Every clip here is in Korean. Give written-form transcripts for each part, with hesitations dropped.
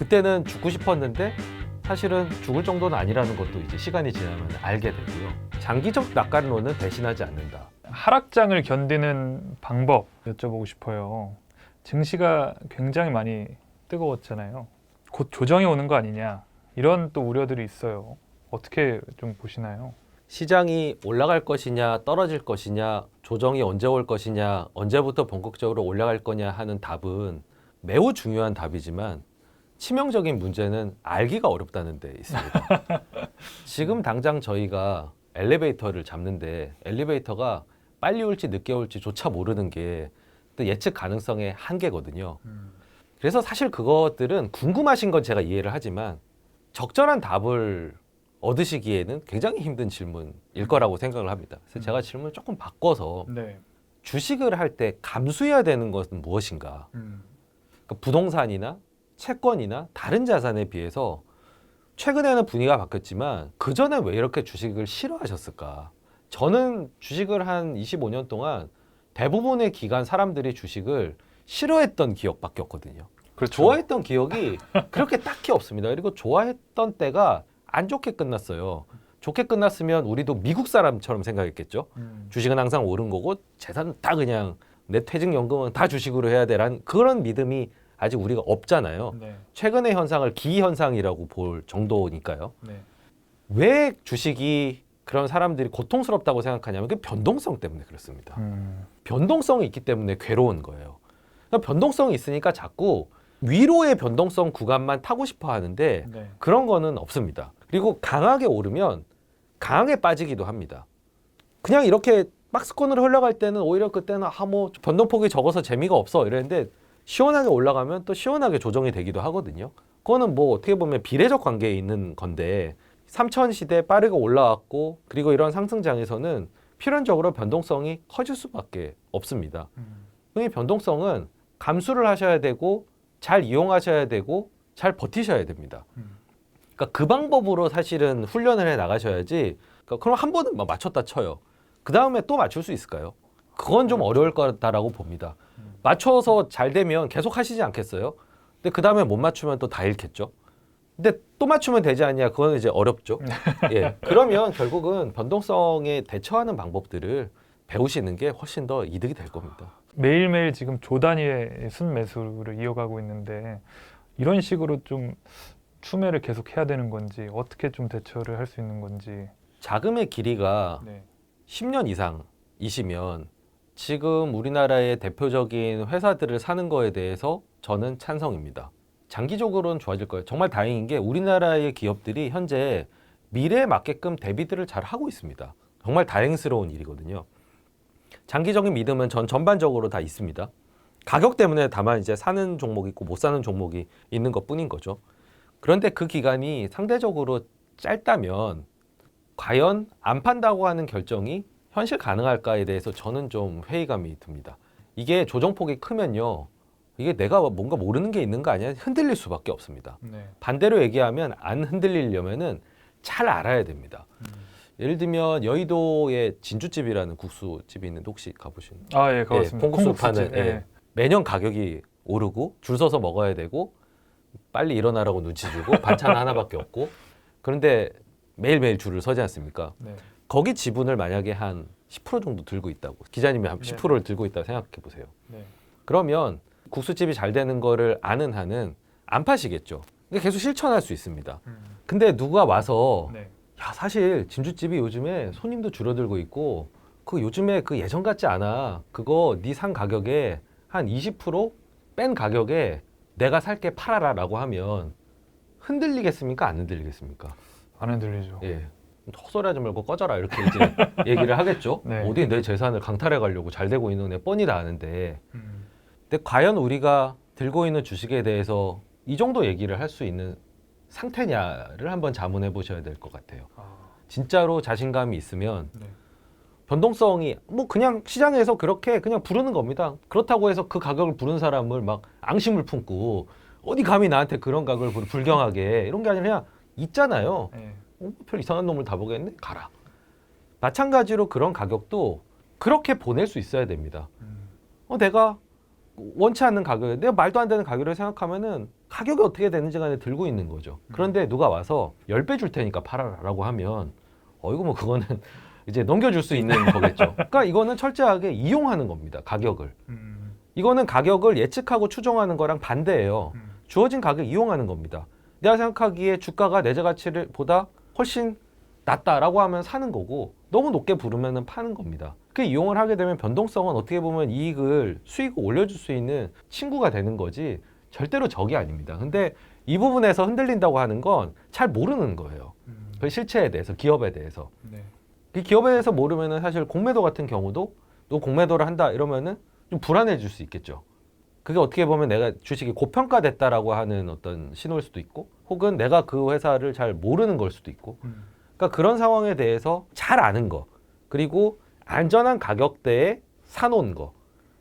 그때는 죽고 싶었는데 사실은 죽을 정도는 아니라는 것도 이제 시간이 지나면 알게 되고요. 장기적 낙관론은 대신하지 않는다. 하락장을 견디는 방법 여쭤보고 싶어요. 증시가 굉장히 많이 뜨거웠잖아요. 곧 조정이 오는 거 아니냐 이런 또 우려들이 있어요. 어떻게 좀 보시나요? 시장이 올라갈 것이냐 떨어질 것이냐 조정이 언제 올 것이냐 언제부터 본격적으로 올라갈 거냐 하는 답은 매우 중요한 답이지만 치명적인 문제는 알기가 어렵다는 데 있습니다. 지금 당장 저희가 엘리베이터를 잡는데 엘리베이터가 빨리 올지 늦게 올지조차 모르는 게 또 예측 가능성의 한계거든요. 그래서 사실 그것들은 궁금하신 건 제가 이해를 하지만 적절한 답을 얻으시기에는 굉장히 힘든 질문일 거라고 생각을 합니다. 그래서 제가 질문을 조금 바꿔서 네. 주식을 할 때 감수해야 되는 것은 무엇인가? 그러니까 부동산이나 채권이나 다른 자산에 비해서 최근에는 분위기가 바뀌었지만 그전에 왜 이렇게 주식을 싫어하셨을까? 저는 주식을 한 25년 동안 대부분의 기간 사람들이 주식을 싫어했던 기억밖에 없거든요. 그렇죠. 좋아했던 기억이 그렇게 딱히 없습니다. 그리고 좋아했던 때가 안 좋게 끝났어요. 좋게 끝났으면 우리도 미국 사람처럼 생각했겠죠. 주식은 항상 오른 거고 재산은 다 그냥 내 퇴직연금은 다 주식으로 해야 되라는 그런 믿음이 아직 우리가 없잖아요. 네. 최근의 현상을 기현상이라고 볼 정도니까요. 네. 왜 주식이 그런 사람들이 고통스럽다고 생각하냐면 그 변동성 때문에 그렇습니다. 변동성이 있기 때문에 괴로운 거예요. 그러니까 변동성이 있으니까 자꾸 위로의 변동성 구간만 타고 싶어 하는데 네. 그런 거는 없습니다. 그리고 강하게 오르면 강하게 빠지기도 합니다. 그냥 이렇게 박스권으로 흘러갈 때는 오히려 그때는 뭐 변동폭이 적어서 재미가 없어 이랬는데 시원하게 올라가면 또 시원하게 조정이 되기도 하거든요. 그거는 뭐 어떻게 보면 비례적 관계에 있는 건데 3000 시대 빠르게 올라왔고 그리고 이런 상승장에서는 필연적으로 변동성이 커질 수밖에 없습니다. 이 변동성은 감수를 하셔야 되고 잘 이용하셔야 되고 잘 버티셔야 됩니다. 그러니까 그 방법으로 사실은 훈련을 해 나가셔야지. 그러니까 그럼 한 번은 맞췄다 쳐요. 그 다음에 또 맞출 수 있을까요? 그건 좀 어려울 거다라고 봅니다. 맞춰서 잘 되면 계속 하시지 않겠어요? 근데 그 다음에 못 맞추면 또 다 잃겠죠. 근데 또 맞추면 되지 않냐? 그건 이제 어렵죠. 예. 그러면 결국은 변동성에 대처하는 방법들을 배우시는 게 훨씬 더 이득이 될 겁니다. 매일매일 지금 조 단위의 순매수를 이어가고 있는데 이런 식으로 좀 추매를 계속 해야 되는 건지 어떻게 좀 대처를 할 수 있는 건지. 자금의 길이가 네. 10년 이상이시면 지금 우리나라의 대표적인 회사들을 사는 거에 대해서 저는 찬성입니다. 장기적으로는 좋아질 거예요. 정말 다행인 게 우리나라의 기업들이 현재 미래에 맞게끔 대비들을 잘 하고 있습니다. 정말 다행스러운 일이거든요. 장기적인 믿음은 전 전반적으로 다 있습니다. 가격 때문에 다만 이제 사는 종목이 있고 못 사는 종목이 있는 것뿐인 거죠. 그런데 그 기간이 상대적으로 짧다면 과연 안 판다고 하는 결정이 현실 가능할까에 대해서 저는 좀 회의감이 듭니다. 이게 조정폭이 크면요. 이게 내가 뭔가 모르는 게 있는 거 아니야? 흔들릴 수밖에 없습니다. 네. 반대로 얘기하면 안 흔들리려면은 잘 알아야 됩니다. 예를 들면 여의도에 진주집이라는 국수집이 있는데 혹시 가보신? 아, 예, 가봤습니다. 콩국수 파는 콩국수집. 예. 매년 가격이 오르고 줄 서서 먹어야 되고 빨리 일어나라고 눈치 주고 반찬 하나밖에 없고 그런데 매일매일 줄을 서지 않습니까? 네. 거기 지분을 만약에 한 10% 정도 들고 있다고 기자님이 한 10%를 들고 있다고 생각해 보세요. 네. 그러면 국수집이 잘 되는 거를 아는 한은 안 파시겠죠. 근데 계속 실천할 수 있습니다. 근데 누가 와서 네. 야 사실 진주집이 요즘에 손님도 줄어들고 있고 그 요즘에 그 예전 같지 않아. 그거 네 산 가격에 한 20%뺀 가격에 내가 살게 팔아라라고 하면 흔들리겠습니까? 안 흔들리겠습니까? 안 흔들리죠. 예. 헛소리하지 말고 꺼져라 이렇게 이제 얘기를 하겠죠. 네. 어디 내 재산을 강탈해 가려고 잘 되고 있는 애 뻔히 다 아는데. 근데 과연 우리가 들고 있는 주식에 대해서 이 정도 얘기를 할 수 있는 상태냐를 한번 자문해 보셔야 될 것 같아요. 진짜로 자신감이 있으면 네. 변동성이 뭐 그냥 시장에서 그렇게 그냥 부르는 겁니다. 그렇다고 해서 그 가격을 부른 사람을 막 앙심을 품고 어디 감히 나한테 그런 가격을 불경하게 이런 게 아니라 그냥 있잖아요. 네. 별 이상한 놈을 다 보겠네? 가라. 마찬가지로 그런 가격도 그렇게 보낼 수 있어야 됩니다. 내가 원치 않는 가격에 내가 말도 안 되는 가격을 생각하면은 가격이 어떻게 되는지 간에 들고 있는 거죠. 그런데 누가 와서 10배 줄 테니까 팔아라라고 하면 이거 뭐 그거는 이제 넘겨줄 수 있는 거겠죠. 그러니까 이거는 철저하게 이용하는 겁니다. 가격을. 이거는 가격을 예측하고 추정하는 거랑 반대예요. 주어진 가격 이용하는 겁니다. 내가 생각하기에 주가가 내재 가치를 보다 훨씬 낮다라고 하면 사는 거고 너무 높게 부르면 파는 겁니다. 그 이용을 하게 되면 변동성은 어떻게 보면 이익을 수익을 올려줄 수 있는 친구가 되는 거지 절대로 적이 아닙니다. 근데 이 부분에서 흔들린다고 하는 건 잘 모르는 거예요. 그 실체에 대해서, 기업에 대해서. 네. 이 기업에 대해서 모르면은 사실 공매도 같은 경우도 또 공매도를 한다 이러면은 좀 불안해질 수 있겠죠. 그게 어떻게 보면 내가 주식이 고평가됐다라고 하는 어떤 신호일 수도 있고 혹은 내가 그 회사를 잘 모르는 걸 수도 있고 그러니까 그런 상황에 대해서 잘 아는 거 그리고 안전한 가격대에 사놓은 거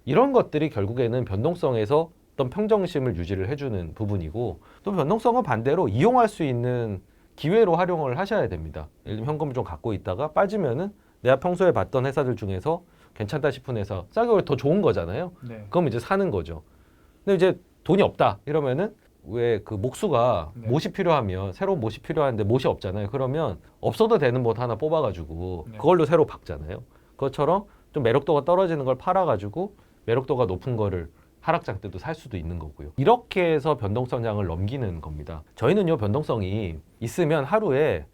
이런 것들이 결국에는 변동성에서 어떤 평정심을 유지를 해주는 부분이고 또 변동성은 반대로 이용할 수 있는 기회로 활용을 하셔야 됩니다. 예를 들면 현금을 좀 갖고 있다가 빠지면은 내가 평소에 봤던 회사들 중에서 괜찮다 싶은 회사 싸게 오히려 더 좋은 거잖아요. 네. 그럼 이제 사는 거죠. 근데 이제 돈이 없다 이러면은 왜 그 목수가 네. 못이 필요하면 새로운 못이 필요한데 못이 없잖아요. 그러면 없어도 되는 못 하나 뽑아가지고 네. 그걸로 새로 박잖아요. 그것처럼 좀 매력도가 떨어지는 걸 팔아가지고 매력도가 높은 거를 하락장 때도 살 수도 있는 거고요. 이렇게 해서 변동성장을 넘기는 겁니다. 저희는요 변동성이 있으면 하루에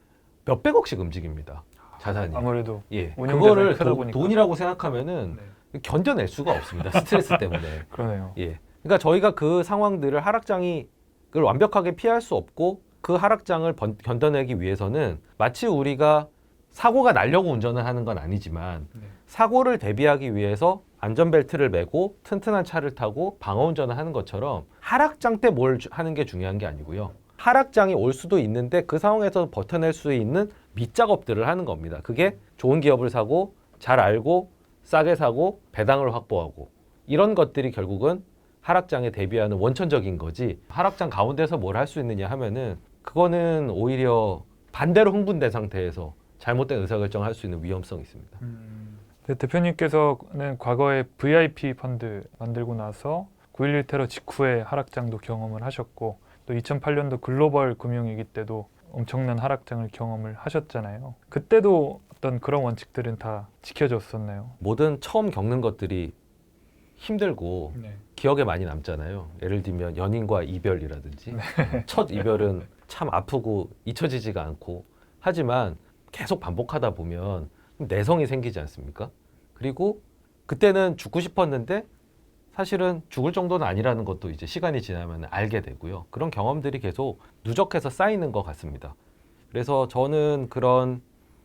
몇백억씩 움직입니다. 자산이. 아무래도 예, 운용 그거를 자산이 크다 보니까. 돈이라고 생각하면은 네. 견뎌낼 수가 없습니다. 스트레스 때문에. 그러네요. 예. 그러니까 저희가 그 상황들을 하락장이 그걸 완벽하게 피할 수 없고 그 하락장을 견뎌내기 위해서는 마치 우리가 사고가 나려고 운전을 하는 건 아니지만 네. 사고를 대비하기 위해서 안전벨트를 매고 튼튼한 차를 타고 방어운전을 하는 것처럼 하락장 때 뭘 하는 게 중요한 게 아니고요. 하락장이 올 수도 있는데 그 상황에서 버텨낼 수 있는 밑작업들을 하는 겁니다. 그게 좋은 기업을 사고 잘 알고 싸게 사고 배당을 확보하고 이런 것들이 결국은 하락장에 대비하는 원천적인 거지 하락장 가운데서 뭘 할 수 있느냐 하면은 그거는 오히려 반대로 흥분된 상태에서 잘못된 의사결정을 할 수 있는 위험성이 있습니다. 네, 대표님께서는 과거에 VIP 펀드 만들고 나서 9.11 테러 직후에 하락장도 경험을 하셨고 또 2008년도 글로벌 금융위기 때도 엄청난 하락장을 경험을 하셨잖아요. 그때도 어떤 그런 원칙들은 다 지켜졌었나요? 모든 처음 겪는 것들이 힘들고 네. 기억에 많이 남잖아요. 예를 들면 연인과 이별이라든지 첫 이별은 참 아프고 잊혀지지가 않고 하지만 계속 반복하다 보면 내성이 생기지 않습니까? 그리고 그때는 죽고 싶었는데 사실은 죽을 정도는 아니라는 것도 이제 시간이 지나면 알게 되고요. 그런 경험들이 계속 누적해서 쌓이는 것 같습니다. 그래서 저는 그런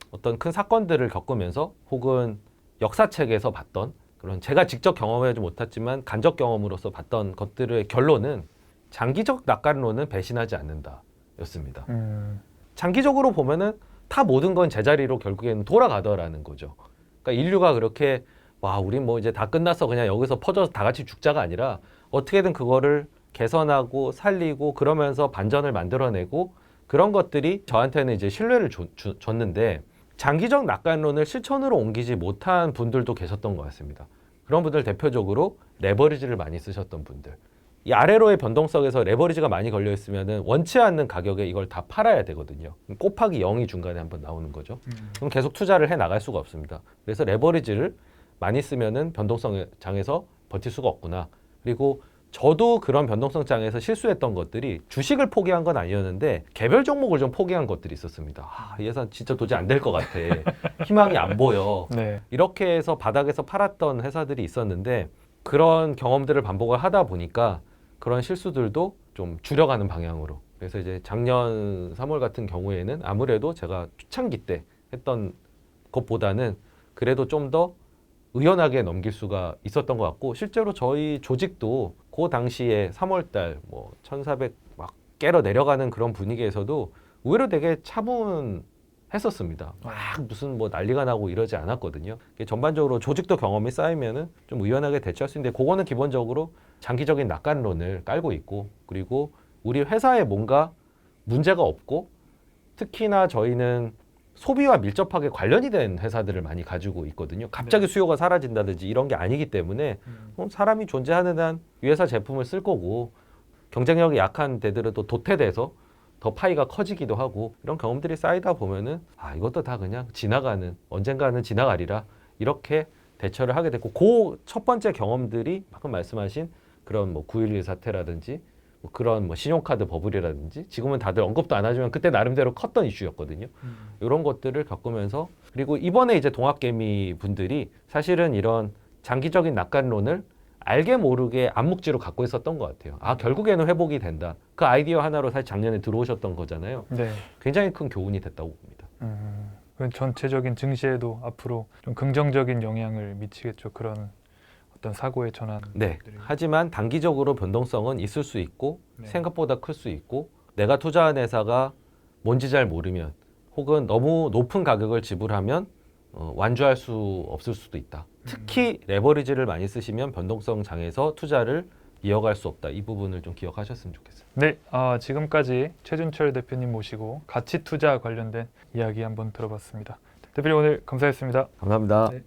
어떤 큰 사건들을 겪으면서 혹은 역사책에서 봤던 그런 제가 직접 경험하지 못했지만 간접 경험으로서 봤던 것들의 결론은 장기적 낙관론은 배신하지 않는다 였습니다. 장기적으로 보면은 다 모든 건 제자리로 결국에는 돌아가더라는 거죠. 그러니까 인류가 그렇게 와 우린 뭐 이제 다 끝났어 그냥 여기서 퍼져서 다 같이 죽자가 아니라 어떻게든 그거를 개선하고 살리고 그러면서 반전을 만들어내고 그런 것들이 저한테는 이제 신뢰를 줬는데 장기적 낙관론을 실천으로 옮기지 못한 분들도 계셨던 것 같습니다. 그런 분들 대표적으로 레버리지를 많이 쓰셨던 분들. 이 아래로의 변동성에서 레버리지가 많이 걸려 있으면은 원치 않는 가격에 이걸 다 팔아야 되거든요. 곱하기 0이 중간에 한번 나오는 거죠. 그럼 계속 투자를 해 나갈 수가 없습니다. 그래서 레버리지를 많이 쓰면은 변동성 장에서 버틸 수가 없구나. 그리고 저도 그런 변동성 장에서 실수했던 것들이 주식을 포기한 건 아니었는데 개별 종목을 좀 포기한 것들이 있었습니다. 이 예산 진짜 도저히 안 될 것 같아. 희망이 안 보여. 네. 이렇게 해서 바닥에서 팔았던 회사들이 있었는데 그런 경험들을 반복을 하다 보니까 그런 실수들도 좀 줄여가는 방향으로. 그래서 이제 작년 3월 같은 경우에는 아무래도 제가 초창기 때 했던 것보다는 그래도 좀 더 의연하게 넘길 수가 있었던 것 같고 실제로 저희 조직도 그 당시에 3월달 뭐 1,400 막 깨러 내려가는 그런 분위기에서도 의외로 되게 차분했었습니다. 막 무슨 뭐 난리가 나고 이러지 않았거든요. 전반적으로 조직도 경험이 쌓이면은 좀 의연하게 대처할 수 있는데 그거는 기본적으로 장기적인 낙관론을 깔고 있고 그리고 우리 회사에 뭔가 문제가 없고 특히나 저희는 소비와 밀접하게 관련이 된 회사들을 많이 가지고 있거든요. 갑자기 수요가 사라진다든지 이런 게 아니기 때문에 사람이 존재하는 한 이 회사 제품을 쓸 거고 경쟁력이 약한 데들은 또 도태돼서 더 파이가 커지기도 하고 이런 경험들이 쌓이다 보면은 이것도 다 그냥 지나가는 언젠가는 지나가리라 이렇게 대처를 하게 됐고 그 첫 번째 경험들이 방금 말씀하신 그런 뭐 9.11 사태라든지 뭐 그런 뭐 신용카드 버블이라든지 지금은 다들 언급도 안 하지만 그때 나름대로 컸던 이슈였거든요. 이런 것들을 겪으면서 그리고 이번에 이제 동학개미 분들이 사실은 이런 장기적인 낙관론을 알게 모르게 암묵지로 갖고 있었던 것 같아요. 결국에는 회복이 된다. 그 아이디어 하나로 사실 작년에 들어오셨던 거잖아요. 네. 굉장히 큰 교훈이 됐다고 봅니다. 그건 전체적인 증시에도 앞으로 좀 긍정적인 영향을 미치겠죠. 그런 어떤 사고의 전환. 네. 하지만 단기적으로 변동성은 있을 수 있고 네. 생각보다 클 수 있고 내가 투자한 회사가 뭔지 잘 모르면 혹은 너무 높은 가격을 지불하면 완주할 수 없을 수도 있다. 특히 레버리지를 많이 쓰시면 변동성 장에서 투자를 이어갈 수 없다. 이 부분을 좀 기억하셨으면 좋겠어요. 네, 지금까지 최준철 대표님 모시고 가치 투자 관련된 이야기 한번 들어봤습니다. 대표님 오늘 감사했습니다. 감사합니다. 네.